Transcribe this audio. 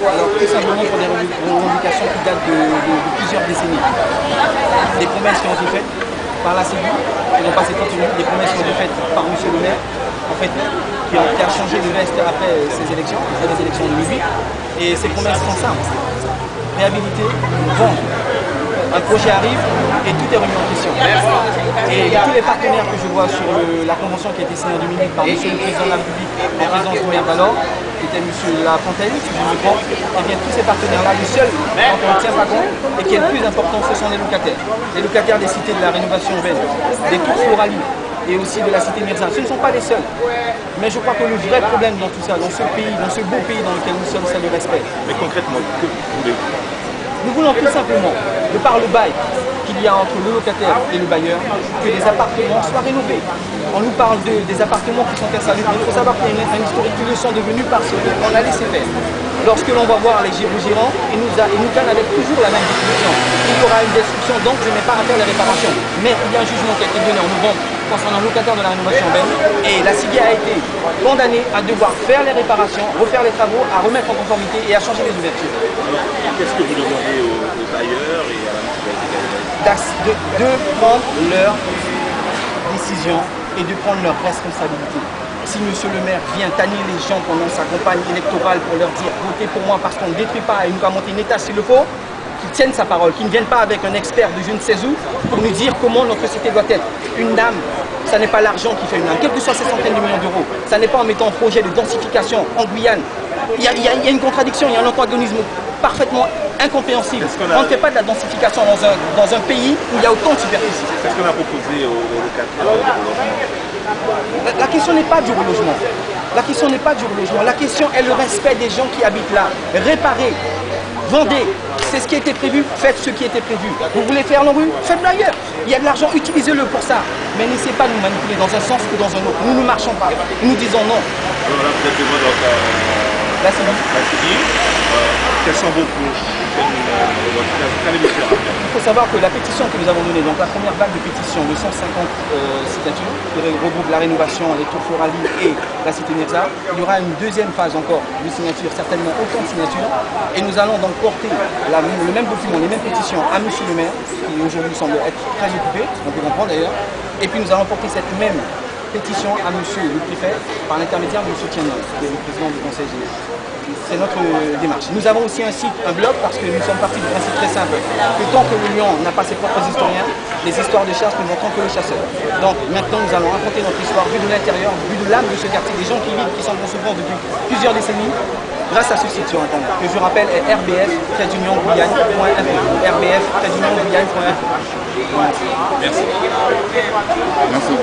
Alors tout simplement pour des revendications qui datent de plusieurs décennies. Des promesses qui ont été faites par la CEDU, qui n'ont pas été tenues, des promesses qui ont été faites par M. le maire, en fait, qui a changé de veste après ces élections, après les élections de 2008. Et ces promesses sont simples. Réhabiliter, vendre. Un projet arrive et tout est remis en question. Et tous les partenaires que je vois sur la convention qui a été signée en 2008 par M. le Président de la République en présence du maire d'alors, qui était M. Lafontaine, si je me trompe, et bien tous ces partenaires-là, le seul dont on ne tient pas compte et qui est le plus important, ce sont les locataires. Les locataires des cités de la rénovation urbaine, des tours Floralie et aussi de la cité Mirza. Ce ne sont pas les seuls. Mais je crois que le vrai problème dans tout ça, dans ce pays, dans ce beau pays dans lequel nous sommes, c'est le respect. Mais concrètement, que voulez-vous? Nous voulons tout simplement, de par le bail qu'il y a entre le locataire et le bailleur, que les appartements soient rénovés. On nous parle des appartements qui sont insalubres. Il faut savoir qu'il y a un historique qui le sont devenus parce qu'on a laissé faire. Lorsque l'on va voir les gérants, ils nous donnent avec toujours la même définition. Il y aura une destruction, donc je n'ai pas à faire les réparations. Mais il y a un jugement qui a été donné en novembre concernant le locataire de la rénovation urbaine. Et la CIGI a été condamnée à devoir faire les réparations, refaire les travaux, à remettre en conformité et à changer les ouvertures. Qu'est-ce que vous demandez aux bailleurs et à la municipalité? De prendre leur décision et de prendre leurs responsabilités. Si M. le maire vient tanner les gens pendant sa campagne électorale pour leur dire « votez pour moi parce qu'on ne détruit pas et nous va monter une état s'il le faut », qu'il tienne sa parole, qu'il ne vienne pas avec un expert de je ne sais où pour nous dire comment notre cité doit être. Une dame, ça n'est pas l'argent qui fait une dame, quelles que soient ces centaines de millions d'euros. Ça n'est pas en mettant un projet de densification en Guyane. Il y a une contradiction, il y a un antagonisme parfaitement incompréhensible. On ne fait pas de la densification dans un pays où il y a autant de superficie. Qu'est-ce qu'on a proposé aux locataires de relogement? La question n'est pas du relogement. La question n'est pas du relogement. La question est le respect des gens qui habitent là. Réparer, vendez. C'est ce qui a été prévu, faites ce qui était prévu. Vous voulez faire l'ANRU, faites-le ailleurs. Il y a de l'argent, utilisez-le pour ça. Mais n'essayez pas de nous manipuler dans un sens ou dans un autre. Nous ne marchons pas. Nous disons non. Alors là, vous êtes devant la CIGI. Quels sont vos Il faut savoir que la pétition que nous avons donnée, donc la première vague de pétition de 150 signatures, qui regroupe la rénovation, les tours Floralie et la cité Mirza, il y aura une deuxième phase encore de signatures, certainement autant de signatures, et nous allons donc porter le même document, les mêmes pétitions à M. le maire, qui aujourd'hui semble être très occupé, on peut comprendre d'ailleurs, et puis nous allons porter cette même pétition à M. le préfet par l'intermédiaire de M. Tiennon, qui est le président du conseil général. C'est notre démarche. Nous avons aussi un site, un blog, parce que nous sommes partis du principe très simple que tant que le lion n'a pas ses propres historiens, les histoires de chasse ne montrent que le chasseur. Donc maintenant nous allons raconter notre histoire vue de l'intérieur, vue de l'âme de ce quartier, des gens qui vivent, qui sont en souffrance depuis plusieurs décennies, grâce à ce site sur Internet, que je rappelle est rbf-guyane.info. rbf-guyane.info. Merci. Merci.